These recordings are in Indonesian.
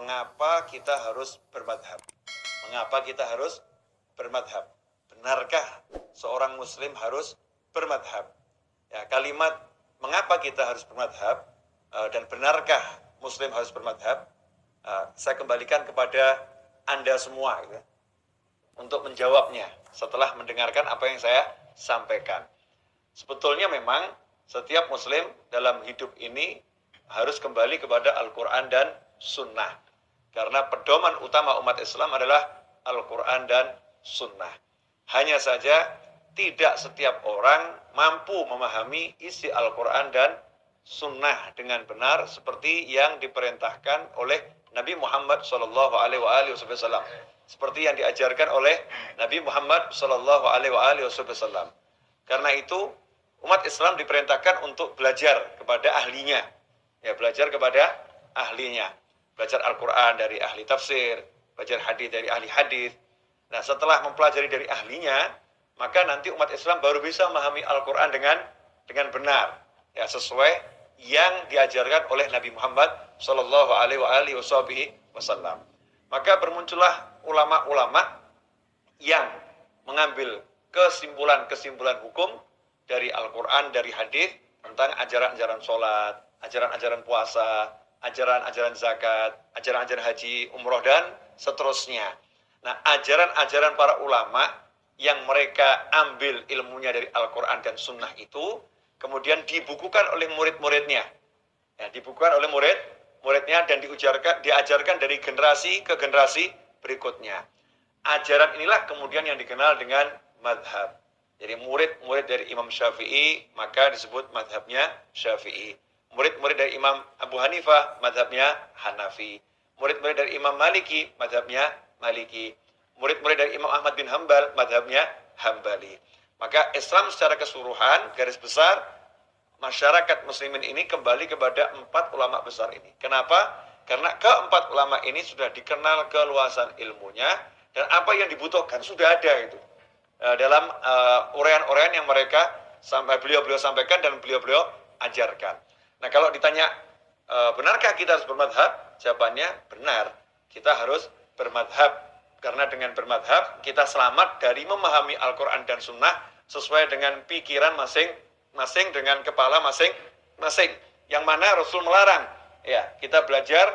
mengapa kita harus bermadhab? Mengapa kita harus bermadhab? Benarkah seorang muslim harus bermadhab? Ya, kalimat mengapa kita harus bermadhab dan benarkah muslim harus bermadhab, saya kembalikan kepada Anda semua gitu, untuk menjawabnya setelah mendengarkan apa yang saya sampaikan. Sebetulnya memang setiap muslim dalam hidup ini harus kembali kepada Al-Quran dan Sunnah. Karena pedoman utama umat Islam adalah Al-Quran dan Sunnah. Hanya saja tidak setiap orang mampu memahami isi Al-Quran dan Sunnah dengan benar seperti yang diperintahkan oleh Nabi Muhammad SAW. Seperti yang diajarkan oleh Nabi Muhammad SAW. Karena itu umat Islam diperintahkan untuk belajar kepada ahlinya. Ya, belajar kepada ahlinya. Belajar Al-Quran dari ahli tafsir, belajar hadis dari ahli hadis. Nah, setelah mempelajari dari ahlinya, maka nanti umat Islam baru bisa memahami Al-Quran dengan benar, ya, sesuai yang diajarkan oleh Nabi Muhammad SAW. Maka bermuncullah ulama-ulama yang mengambil kesimpulan-kesimpulan hukum dari Al-Quran, dari hadis tentang ajaran-ajaran sholat, ajaran-ajaran puasa, ajaran-ajaran zakat, ajaran-ajaran haji, umroh, dan seterusnya. Nah, ajaran-ajaran para ulama yang mereka ambil ilmunya dari Al-Quran dan Sunnah itu kemudian dibukukan oleh murid-muridnya. Ya, dibukukan oleh murid-muridnya dan diajarkan dari generasi ke generasi berikutnya. Ajaran inilah kemudian yang dikenal dengan madhab. Jadi murid-murid dari Imam Syafi'i maka disebut madhabnya Syafi'i. Murid-murid dari Imam Abu Hanifah madhabnya Hanafi. Murid-murid dari Imam Maliki madhabnya Maliki. Murid-murid dari Imam Ahmad bin Hambal madhabnya Hambali. Maka Islam secara keseluruhan garis besar masyarakat muslimin ini kembali kepada 4 ulama besar ini. Kenapa? Karena keempat ulama ini sudah dikenal keluasan ilmunya dan apa yang dibutuhkan sudah ada itu dalam uraian-uraian yang mereka beliau sampaikan dan beliau ajarkan. Nah, kalau ditanya benarkah kita harus bermadhab? Jawabannya benar. Kita harus bermadhab. Karena dengan bermadhab kita selamat dari memahami Al-Quran dan Sunnah sesuai dengan pikiran masing-masing, dengan kepala masing-masing. Yang mana Rasul melarang, ya, kita belajar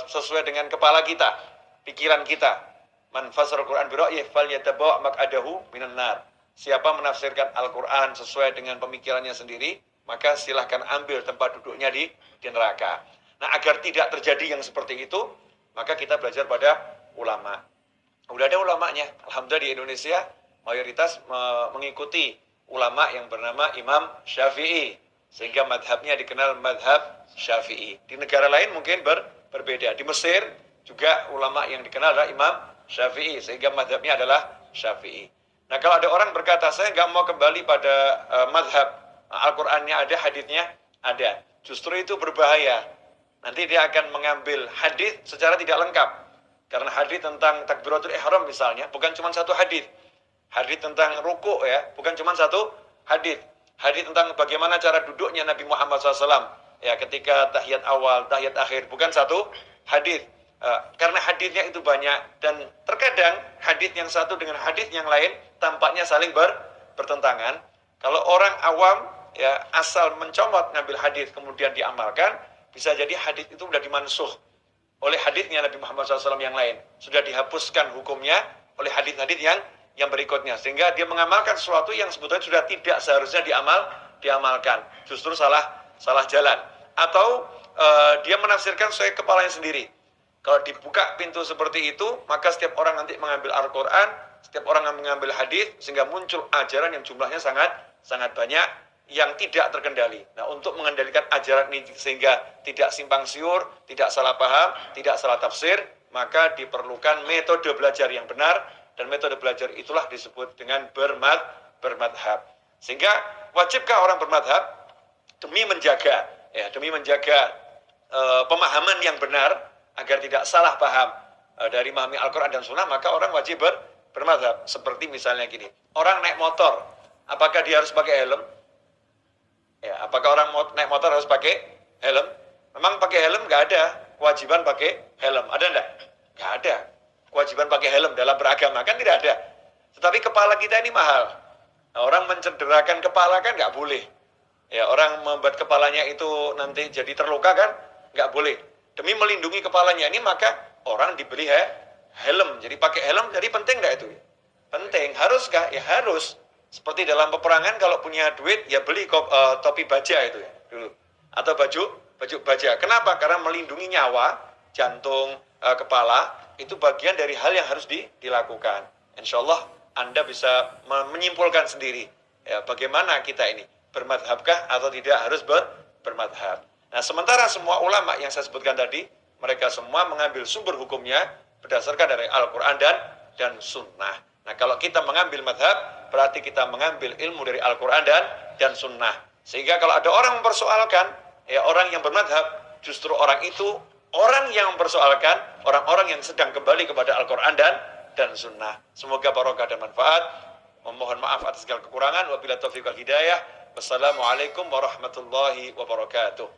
sesuai dengan kepala kita, pikiran kita. Man fasara Al-Quran bira'yih falyatabawa' maq'adahu minan nar. Siapa menafsirkan Al-Quran sesuai dengan pemikirannya sendiri, maka silahkan ambil tempat duduknya di neraka. Nah, agar tidak terjadi yang seperti itu, maka kita belajar pada ulama. Udah ada ulamanya. Alhamdulillah di Indonesia mayoritas mengikuti ulama yang bernama Imam Syafi'i. Sehingga madhabnya dikenal madhab Syafi'i. Di negara lain mungkin berbeda. Di Mesir juga ulama yang dikenal adalah Imam Syafi'i. Sehingga madhabnya adalah Syafi'i. Nah, kalau ada orang berkata, saya nggak mau kembali pada madhab. Al-Qurannya ada, hadisnya ada. Justru itu berbahaya. Nanti dia akan mengambil hadis secara tidak lengkap. Karena hadis tentang takbiratul ihram misalnya, bukan cuma satu hadis. Hadis tentang ruku, ya, bukan cuma satu hadis. Hadis tentang bagaimana cara duduknya Nabi Muhammad SAW, ya, ketika tahiyat awal, tahiyat akhir, bukan satu hadis. Karena hadisnya itu banyak dan terkadang hadis yang satu dengan hadis yang lain tampaknya saling bertentangan. Kalau orang awam, ya, asal mencomot ngambil hadis kemudian diamalkan, bisa jadi hadis itu sudah dimansuh oleh hadisnya Nabi Muhammad SAW yang lain, sudah dihapuskan hukumnya oleh hadis-hadis yang berikutnya, sehingga dia mengamalkan sesuatu yang sebetulnya sudah tidak seharusnya diamalkan, justru salah jalan, atau dia menafsirkan sesuai kepalanya sendiri. Kalau dibuka pintu seperti itu, maka setiap orang nanti mengambil Al-Quran, setiap orang mengambil hadis, sehingga muncul ajaran yang jumlahnya sangat banyak yang tidak terkendali. Nah, untuk mengendalikan ajaran ini sehingga tidak simpang siur, tidak salah paham, tidak salah tafsir, maka diperlukan metode belajar yang benar, dan metode belajar itulah disebut dengan bermadhab. Sehingga wajibkah orang bermadhab? Demi menjaga pemahaman yang benar, agar tidak salah paham dari memahami Al-Quran dan Sunnah, maka orang wajib bermadhab. Seperti misalnya gini, orang naik motor, apakah dia harus pakai helm? Ya, apakah orang naik motor harus pakai helm? Memang pakai helm nggak ada kewajiban pakai helm. Ada enggak? Nggak ada. Kewajiban pakai helm dalam beragama kan tidak ada. Tetapi kepala kita ini mahal. Nah, orang mencederakan kepala kan nggak boleh. Ya, orang membuat kepalanya itu nanti jadi terluka kan nggak boleh. Demi melindungi kepalanya ini maka orang diberi helm. Jadi pakai helm jadi penting nggak itu? Penting. Haruskah? Ya harus. Seperti dalam peperangan kalau punya duit ya beli topi baja itu ya dulu. Atau baju baja. Kenapa? Karena melindungi nyawa, jantung, kepala itu bagian dari hal yang harus dilakukan. Insya Allah Anda bisa menyimpulkan sendiri ya, bagaimana kita ini bermadhabkah atau tidak harus bermadhab. Nah, sementara semua ulama yang saya sebutkan tadi, mereka semua mengambil sumber hukumnya berdasarkan dari Al-Quran dan Sunnah. Nah, kalau kita mengambil madhab, berarti kita mengambil ilmu dari Al-Quran dan Sunnah. Sehingga kalau ada orang mempersoalkan, ya orang yang bermadhab, justru orang itu, orang yang mempersoalkan, orang-orang yang sedang kembali kepada Al-Quran dan Sunnah. Semoga barokah dan manfaat. Memohon maaf atas segala kekurangan. Wabillahi taufiq wal hidayah. Wassalamualaikum warahmatullahi wabarakatuh.